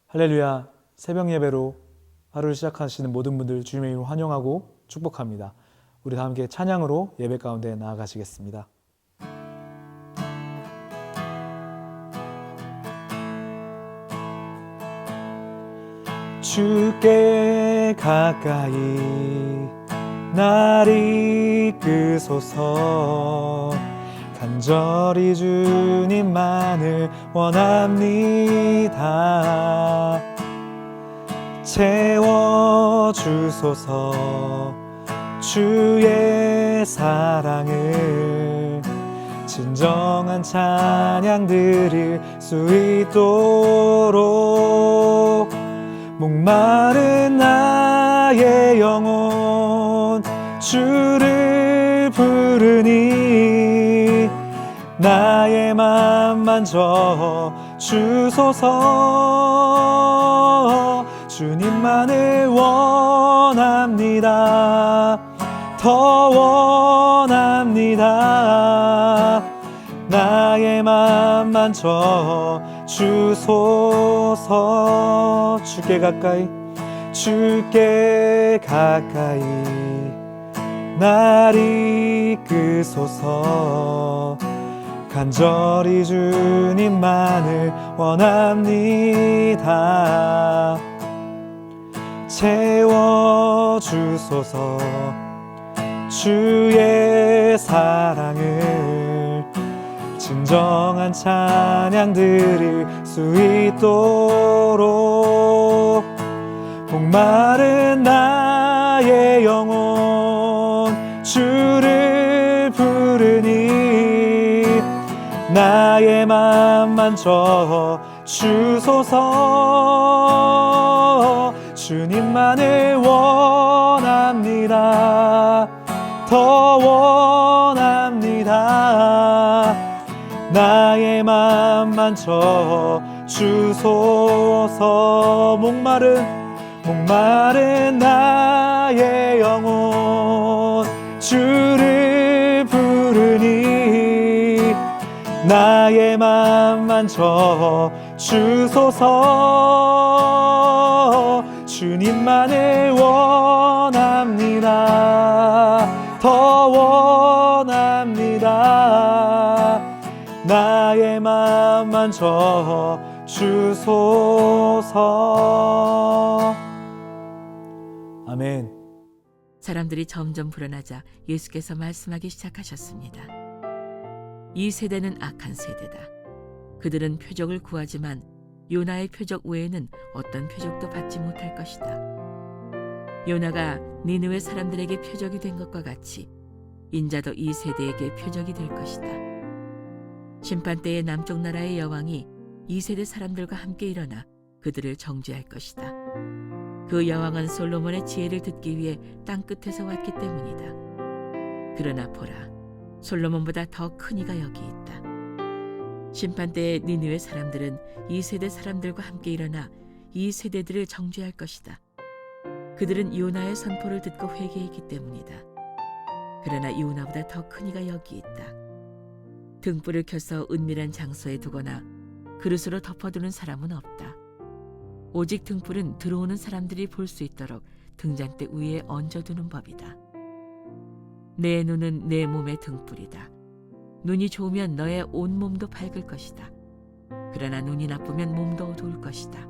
할렐루야, 새벽 예배로 하루를 시작하시는 모든 분들 주님의 이름으로 환영하고 축복합니다. 우리 다 함께 찬양으로 예배 가운데 나아가시겠습니다. 주께 가까이 날 이끄소서. 간절히 주님만을 원합니다. 채워주소서. 주의 사랑을 진정한 찬양 드릴 수 있도록 목마른 나의 영혼 주를 부르니 나의 맘 만져 주소서. 주님만을 원합니다. 더 원합니다. 나의 맘 만져 주소서. 주께 가까이 날 이끄소서. 간절히 주님만을 원합니다. 채워주소서. 주의 사랑을 진정한 찬양 드릴 수 있도록 목마른 나의 영혼 주를 부르니 나의 맘 만져 주소서. 주님만을 원합니다. 더 원합니다. 나의 맘 만져 주소서. 목마른 나의 영혼 주를 부르니 나의 맘 만져 주소서. 주님만을 원합니다. 더 원합니다. 나의 맘 만져 주소서. 아멘. 사람들이 점점 불어나자 예수께서 말씀하기 시작하셨습니다. 이 세대는 악한 세대다. 그들은 표적을 구하지만 요나의 표적 외에는 어떤 표적도 받지 못할 것이다. 요나가 니느웨 사람들에게 표적이 된 것과 같이 인자도 이 세대에게 표적이 될 것이다. 심판때의 남쪽 나라의 여왕이 이 세대 사람들과 함께 일어나 그들을 정죄할 것이다. 그 여왕은 솔로몬의 지혜를 듣기 위해 땅끝에서 왔기 때문이다. 그러나 보라, 솔로몬보다 더 큰 이가 여기 있다. 심판때의 니느웨 사람들은 이 세대 사람들과 함께 일어나 이 세대들을 정죄할 것이다. 그들은 요나의 선포를 듣고 회개했기 때문이다. 그러나 요나보다 더 큰 이가 여기 있다. 등불을 켜서 은밀한 장소에 두거나 그릇으로 덮어두는 사람은 없다. 오직 등불은 들어오는 사람들이 볼 수 있도록 등잔대 위에 얹어두는 법이다. 내 눈은 내 몸의 등불이다. 눈이 좋으면 너의 온몸도 밝을 것이다. 그러나 눈이 나쁘면 몸도 어두울 것이다.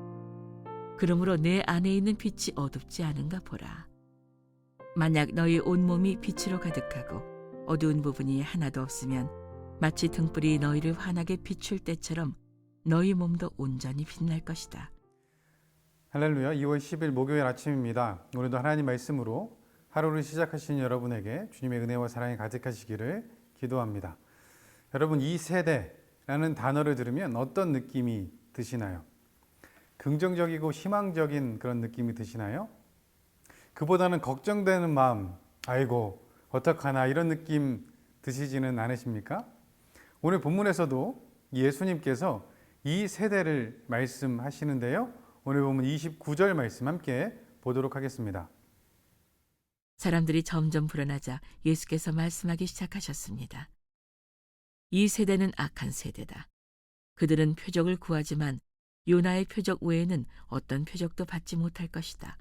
그러므로 내 안에 있는 빛이 어둡지 않은가 보라. 만약 너희 온몸이 빛으로 가득하고 어두운 부분이 하나도 없으면 마치 등불이 너희를 환하게 비출 때처럼 너희 몸도 온전히 빛날 것이다. 할렐루야. 2월 10일 목요일 아침입니다. 오늘도 하나님 말씀으로 하루를 시작하신 여러분에게 주님의 은혜와 사랑이 가득하시기를 기도합니다. 여러분, 이 세대라는 단어를 들으면 어떤 느낌이 드시나요? 긍정적이고 희망적인 그런 느낌이 드시나요? 그보다는 걱정되는 마음, 아이고 어떡하나 이런 느낌 드시지는 않으십니까? 오늘 본문에서도 예수님께서 이 세대를 말씀하시는데요. 오늘 보면 29절 말씀 함께 보도록 하겠습니다. 사람들이 점점 불어나자 예수께서 말씀하기 시작하셨습니다. 이 세대는 악한 세대다. 그들은 표적을 구하지만 요나의 표적 외에는 어떤 표적도 받지 못할 것이다.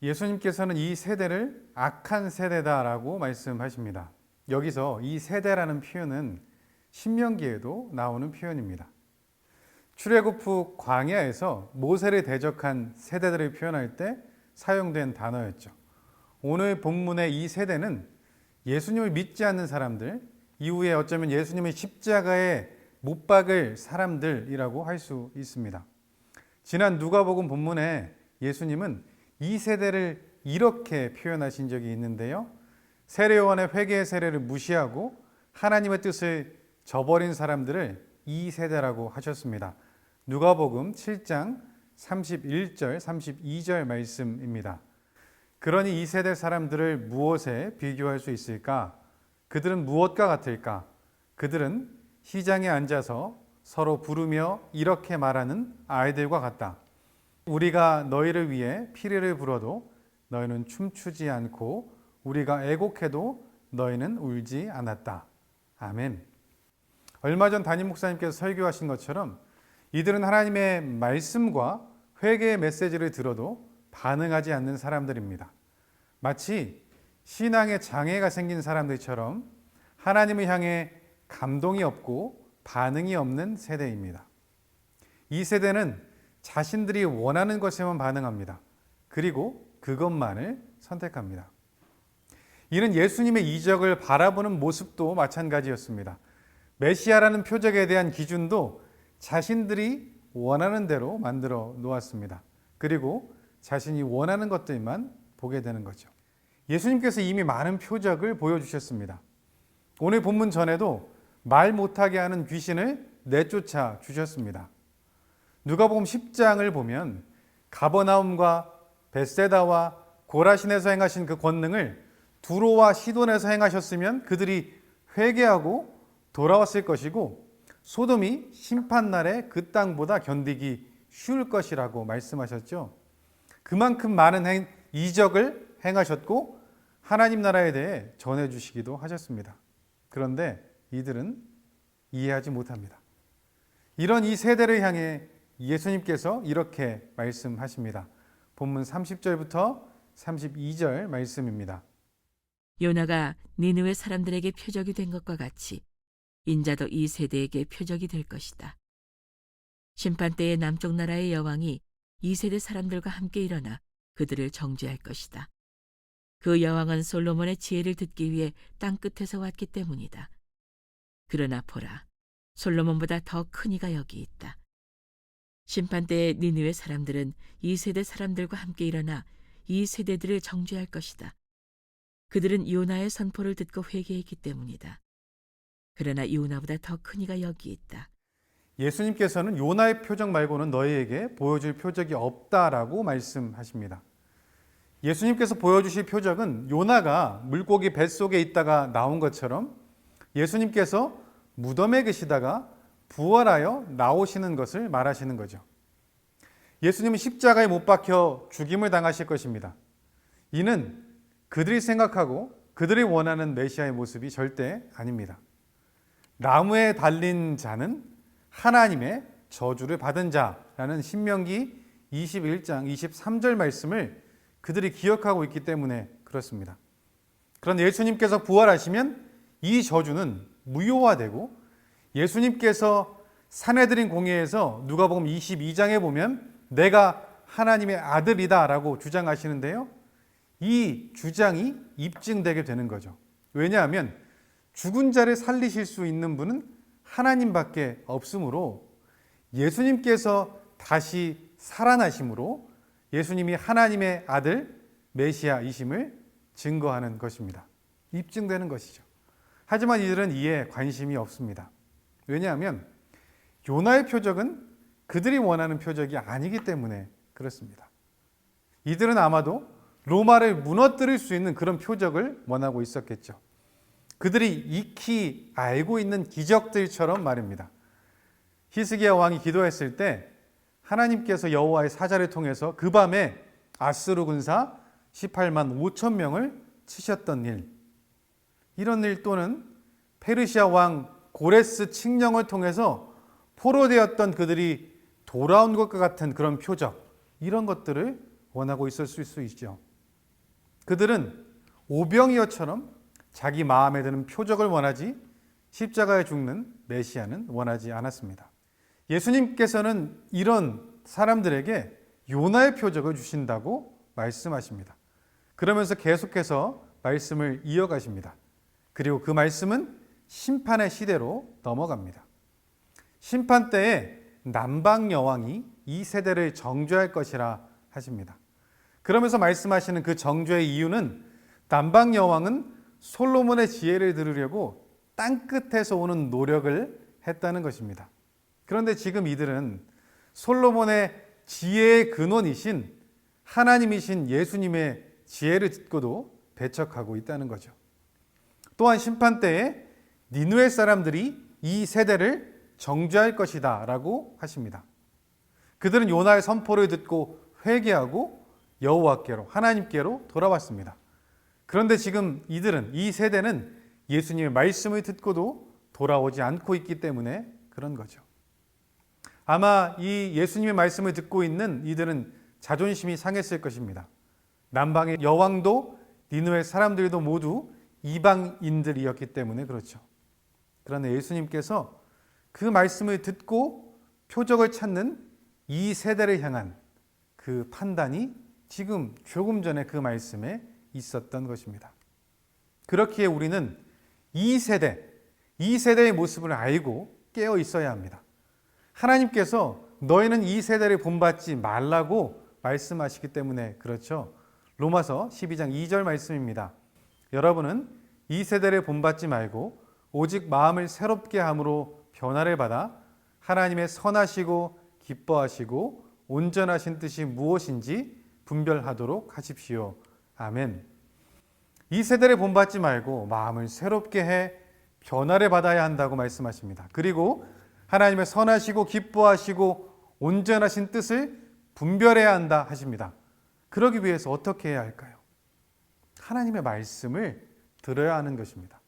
예수님께서는 이 세대를 악한 세대다라고 말씀하십니다. 여기서 이 세대라는 표현은 신명기에도 나오는 표현입니다. 출애굽 후 광야에서 모세를 대적한 세대들을 표현할 때 사용된 단어였죠. 오늘 본문의 이 세대는 예수님을 믿지 않는 사람들, 이후에 어쩌면 예수님의 십자가에 못 박을 사람들이라고 할 수 있습니다. 지난 누가복음 본문에 예수님은 이 세대를 이렇게 표현하신 적이 있는데요. 세례요한의 회개의 세례를 무시하고 하나님의 뜻을 저버린 사람들을 이 세대라고 하셨습니다. 누가복음 7장 31절, 32절 말씀입니다. 그러니 이 세대 사람들을 무엇에 비교할 수 있을까? 그들은 무엇과 같을까? 그들은 시장에 앉아서 서로 부르며 이렇게 말하는 아이들과 같다. 우리가 너희를 위해 피리를 불어도 너희는 춤추지 않고 우리가 애곡해도 너희는 울지 않았다. 아멘. 얼마 전 담임 목사님께서 설교하신 것처럼 이들은 하나님의 말씀과 회개의 메시지를 들어도 반응하지 않는 사람들입니다. 마치 신앙에 장애가 생긴 사람들처럼 하나님을 향해 감동이 없고 반응이 없는 세대입니다. 이 세대는 자신들이 원하는 것에만 반응합니다. 그리고 그것만을 선택합니다. 이는 예수님의 이적을 바라보는 모습도 마찬가지였습니다. 메시아라는 표적에 대한 기준도 자신들이 원하는 대로 만들어 놓았습니다. 그리고 자신이 원하는 것들만 보게 되는 거죠. 예수님께서 이미 많은 표적을 보여주셨습니다. 오늘 본문 전에도 말 못하게 하는 귀신을 내쫓아 주셨습니다. 누가복음 10장을 보면 가버나움과 벳세다와 고라신에서 행하신 그 권능을 두로와 시돈에서 행하셨으면 그들이 회개하고 돌아왔을 것이고 소돔이 심판날에 그 땅보다 견디기 쉬울 것이라고 말씀하셨죠. 그만큼 많은 이적을 행하셨고 하나님 나라에 대해 전해주시기도 하셨습니다. 그런데 이들은 이해하지 못합니다. 이런 이 세대를 향해 예수님께서 이렇게 말씀하십니다. 본문 30절부터 32절 말씀입니다. 요나가 니느웨 사람들에게 표적이 된 것과 같이 인자도 이 세대에게 표적이 될 것이다. 심판때의 남쪽 나라의 여왕이 이 세대 사람들과 함께 일어나 그들을 정죄할 것이다. 그 여왕은 솔로몬의 지혜를 듣기 위해 땅 끝에서 왔기 때문이다. 그러나 보라, 솔로몬보다 더 큰 이가 여기 있다. 심판때의 니느웨 사람들은 이 세대 사람들과 함께 일어나 이 세대들을 정죄할 것이다. 그들은 요나의 선포를 듣고 회개했기 때문이다. 그러나 요나보다 더 큰 이가 여기 있다. 예수님께서는 요나의 표적 말고는 너희에게 보여줄 표적이 없다라고 말씀하십니다. 예수님께서 보여주실 표적은 요나가 물고기 뱃속에 있다가 나온 것처럼 예수님께서 무덤에 계시다가 부활하여 나오시는 것을 말하시는 거죠. 예수님은 십자가에 못 박혀 죽임을 당하실 것입니다. 이는 그들이 생각하고 그들이 원하는 메시아의 모습이 절대 아닙니다. 나무에 달린 자는 하나님의 저주를 받은 자라는 신명기 21장 23절 말씀을 그들이 기억하고 있기 때문에 그렇습니다. 그런데 예수님께서 부활하시면 이 저주는 무효화되고 예수님께서 사내들인 공회에서 누가복음 22장에 보면 내가 하나님의 아들이다 라고 주장하시는데요. 이 주장이 입증되게 되는 거죠. 왜냐하면 죽은 자를 살리실 수 있는 분은 하나님밖에 없으므로 예수님께서 다시 살아나심으로 예수님이 하나님의 아들 메시아이심을 증거하는 것입니다. 입증되는 것이죠. 하지만 이들은 이에 관심이 없습니다. 왜냐하면 요나의 표적은 그들이 원하는 표적이 아니기 때문에 그렇습니다. 이들은 아마도 로마를 무너뜨릴 수 있는 그런 표적을 원하고 있었겠죠. 그들이 익히 알고 있는 기적들처럼 말입니다. 히스기야 왕이 기도했을 때 하나님께서 여호와의 사자를 통해서 그 밤에 아스루 군사 18만 5천 명을 치셨던 일, 이런 일 또는 페르시아 왕 고레스 칙령을 통해서 포로되었던 그들이 돌아온 것과 같은 그런 표적, 이런 것들을 원하고 있을 수 있죠. 그들은 오병이어처럼 자기 마음에 드는 표적을 원하지 십자가에 죽는 메시아는 원하지 않았습니다. 예수님께서는 이런 사람들에게 요나의 표적을 주신다고 말씀하십니다. 그러면서 계속해서 말씀을 이어가십니다. 그리고 그 말씀은 심판의 시대로 넘어갑니다. 심판 때에 남방 여왕이 이 세대를 정죄할 것이라 하십니다. 그러면서 말씀하시는 그 정죄의 이유는 남방 여왕은 솔로몬의 지혜를 들으려고 땅끝에서 오는 노력을 했다는 것입니다. 그런데 지금 이들은 솔로몬의 지혜의 근원이신 하나님이신 예수님의 지혜를 듣고도 배척하고 있다는 거죠. 또한 심판 때에 니느웨 사람들이 이 세대를 정죄할 것이다 라고 하십니다. 그들은 요나의 선포를 듣고 회개하고 여호와께로, 하나님께로 돌아왔습니다. 그런데 지금 이들은, 이 세대는 예수님의 말씀을 듣고도 돌아오지 않고 있기 때문에 그런 거죠. 아마 이 예수님의 말씀을 듣고 있는 이들은 자존심이 상했을 것입니다. 남방의 여왕도 니느웨 사람들도 모두 이방인들이었기 때문에 그렇죠. 그러나 예수님께서 그 말씀을 듣고 표적을 찾는 이 세대를 향한 그 판단이 지금 조금 전에 그 말씀에 있었던 것입니다. 그렇기에 우리는 이 세대의 모습을 알고 깨어 있어야 합니다. 하나님께서 너희는 이 세대를 본받지 말라고 말씀하시기 때문에 그렇죠. 로마서 12장 2절 말씀입니다. 여러분은 이 세대를 본받지 말고 오직 마음을 새롭게 함으로 변화를 받아 하나님의 선하시고 기뻐하시고 온전하신 뜻이 무엇인지 분별하도록 하십시오. 아멘. 이 세대를 본받지 말고 마음을 새롭게 해 변화를 받아야 한다고 말씀하십니다. 그리고 하나님의 선하시고 기뻐하시고 온전하신 뜻을 분별해야 한다 하십니다. 그러기 위해서 어떻게 해야 할까요? 하나님의 말씀을 들어야 하는 것입니다.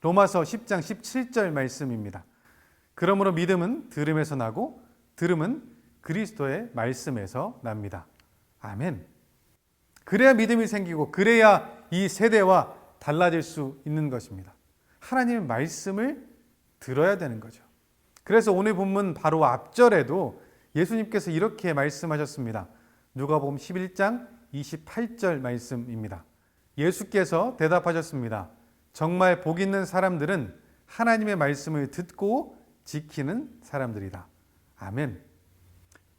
로마서 10장 17절 말씀입니다. 그러므로 믿음은 들음에서 나고 들음은 그리스도의 말씀에서 납니다. 아멘. 그래야 믿음이 생기고 그래야 이 세대와 달라질 수 있는 것입니다. 하나님의 말씀을 들어야 되는 거죠. 그래서 오늘 본문 바로 앞절에도 예수님께서 이렇게 말씀하셨습니다. 누가복음 11장 28절 말씀입니다. 예수께서 대답하셨습니다. 정말 복 있는 사람들은 하나님의 말씀을 듣고 지키는 사람들이다. 아멘.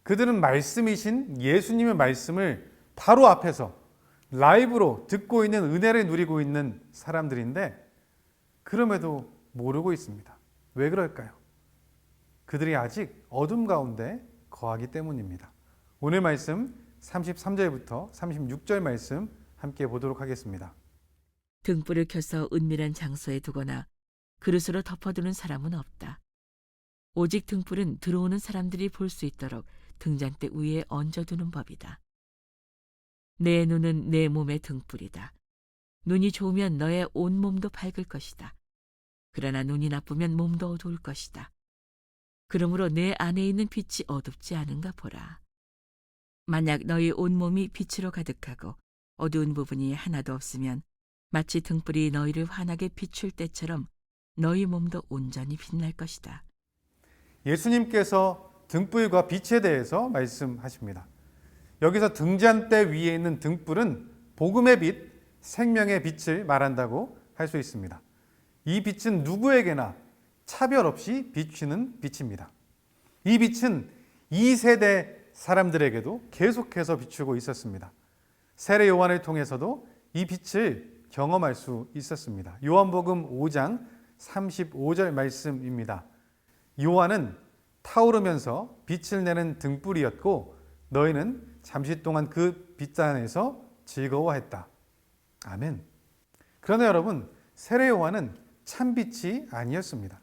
그들은 말씀이신 예수님의 말씀을 바로 앞에서 라이브로 듣고 있는 은혜를 누리고 있는 사람들인데 그럼에도 모르고 있습니다. 왜 그럴까요? 그들이 아직 어둠 가운데 거하기 때문입니다. 오늘 말씀 33절부터 36절 말씀 함께 보도록 하겠습니다. 등불을 켜서 은밀한 장소에 두거나 그릇으로 덮어두는 사람은 없다. 오직 등불은 들어오는 사람들이 볼 수 있도록 등잔대 위에 얹어두는 법이다. 내 눈은 내 몸의 등불이다. 눈이 좋으면 너의 온 몸도 밝을 것이다. 그러나 눈이 나쁘면 몸도 어두울 것이다. 그러므로 내 안에 있는 빛이 어둡지 않은가 보라. 만약 너희 온몸이 빛으로 가득하고 어두운 부분이 하나도 없으면 마치 등불이 너희를 환하게 비출 때처럼 너희 몸도 온전히 빛날 것이다. 예수님께서 등불과 빛에 대해서 말씀하십니다. 여기서 등잔대 위에 있는 등불은 복음의 빛, 생명의 빛을 말한다고 할 수 있습니다. 이 빛은 누구에게나 차별 없이 비추는 빛입니다. 이 빛은 이 세대 사람들에게도 계속해서 비추고 있었습니다. 세례 요한을 통해서도 이 빛을 경험할 수 있었습니다. 요한복음 5장 35절 말씀입니다. 요한은 타오르면서 빛을 내는 등불이었고 너희는 잠시 동안 그 빛 안에서 즐거워했다. 아멘. 그러나 여러분, 세례 요한은 참빛이 아니었습니다.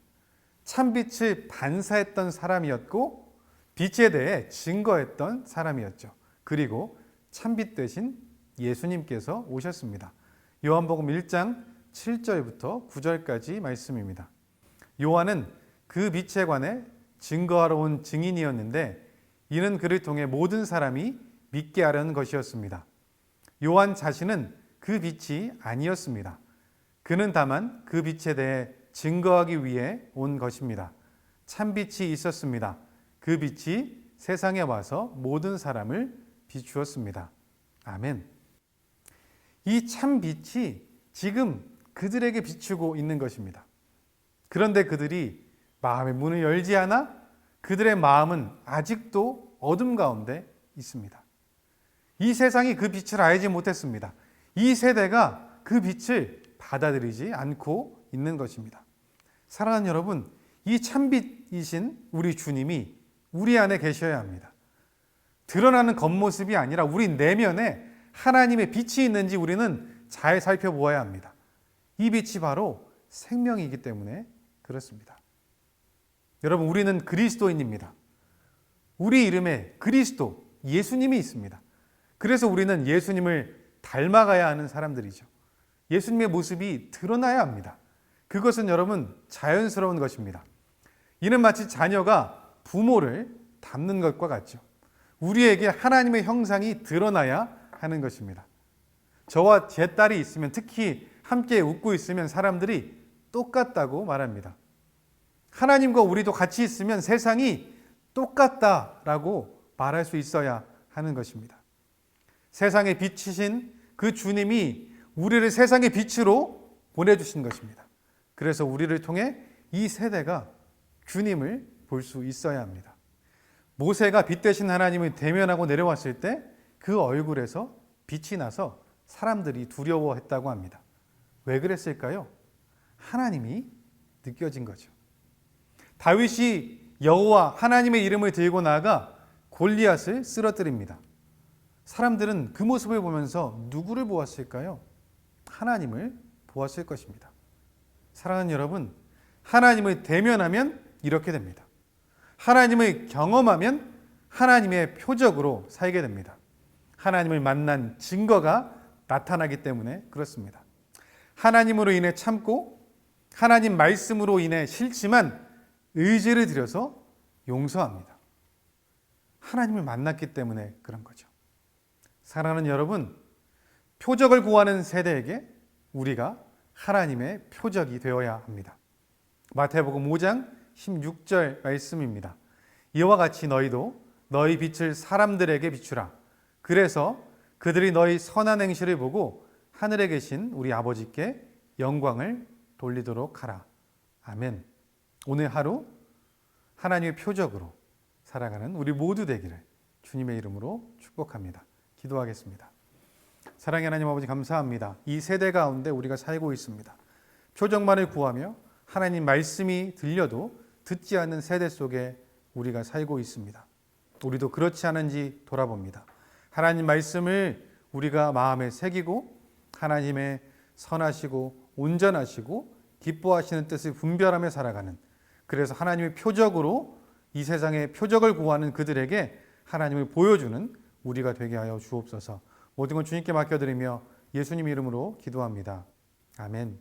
참빛을 반사했던 사람이었고 빛에 대해 증거했던 사람이었죠. 그리고 참빛 대신 예수님께서 오셨습니다. 요한복음 1장 7절부터 9절까지 말씀입니다. 요한은 그 빛에 관해 증거하러 온 증인이었는데 이는 그를 통해 모든 사람이 믿게 하려는 것이었습니다. 요한 자신은 그 빛이 아니었습니다. 그는 다만 그 빛에 대해 증거하기 위해 온 것입니다. 참 빛이 있었습니다. 그 빛이 세상에 와서 모든 사람을 비추었습니다. 아멘. 이 참 빛이 지금 그들에게 비추고 있는 것입니다. 그런데 그들이 마음의 문을 열지 않아 그들의 마음은 아직도 어둠 가운데 있습니다. 이 세상이 그 빛을 알지 못했습니다. 이 세대가 그 빛을 받아들이지 않고 있는 것입니다. 사랑하는 여러분, 이 참빛이신 우리 주님이 우리 안에 계셔야 합니다. 드러나는 겉모습이 아니라 우리 내면에 하나님의 빛이 있는지 우리는 잘 살펴보아야 합니다. 이 빛이 바로 생명이기 때문에 그렇습니다. 여러분, 우리는 그리스도인입니다. 우리 이름에 그리스도, 예수님이 있습니다. 그래서 우리는 예수님을 닮아가야 하는 사람들이죠. 예수님의 모습이 드러나야 합니다. 그것은 여러분 자연스러운 것입니다. 이는 마치 자녀가 부모를 닮는 것과 같죠. 우리에게 하나님의 형상이 드러나야 하는 것입니다. 저와 제 딸이 있으면, 특히 함께 웃고 있으면 사람들이 똑같다고 말합니다. 하나님과 우리도 같이 있으면 세상이 똑같다라고 말할 수 있어야 하는 것입니다. 세상의 빛이신 그 주님이 우리를 세상의 빛으로 보내주신 것입니다. 그래서 우리를 통해 이 세대가 주님을 볼 수 있어야 합니다. 모세가 빛 대신 하나님을 대면하고 내려왔을 때 그 얼굴에서 빛이 나서 사람들이 두려워했다고 합니다. 왜 그랬을까요? 하나님이 느껴진 거죠. 다윗이 여호와 하나님의 이름을 들고 나아가 골리앗을 쓰러뜨립니다. 사람들은 그 모습을 보면서 누구를 보았을까요? 하나님을 보았을 것입니다. 사랑하는 여러분, 하나님을 대면하면 이렇게 됩니다. 하나님을 경험하면 하나님의 표적으로 살게 됩니다. 하나님을 만난 증거가 나타나기 때문에 그렇습니다. 하나님으로 인해 참고 하나님 말씀으로 인해 싫지만 의지를 들여서 용서합니다. 하나님을 만났기 때문에 그런 거죠. 사랑하는 여러분, 표적을 구하는 세대에게 우리가 하나님의 표적이 되어야 합니다. 마태복음 5장 16절 말씀입니다. 이와 같이 너희도 너희 빛을 사람들에게 비추라. 그래서 그들이 너희 선한 행실을 보고 하늘에 계신 우리 아버지께 영광을 돌리도록 하라. 아멘. 오늘 하루 하나님의 표적으로 살아가는 우리 모두 되기를 주님의 이름으로 축복합니다. 기도하겠습니다. 사랑의 하나님 아버지, 감사합니다. 이 세대 가운데 우리가 살고 있습니다. 표적만을 구하며 하나님 말씀이 들려도 듣지 않는 세대 속에 우리가 살고 있습니다. 우리도 그렇지 않은지 돌아봅니다. 하나님 말씀을 우리가 마음에 새기고 하나님의 선하시고 온전하시고 기뻐하시는 뜻을 분별하며 살아가는, 그래서 하나님의 표적으로 이 세상에 표적을 구하는 그들에게 하나님을 보여주는 우리가 되게 하여 주옵소서. 모든 건 주님께 맡겨드리며 예수님 이름으로 기도합니다. 아멘.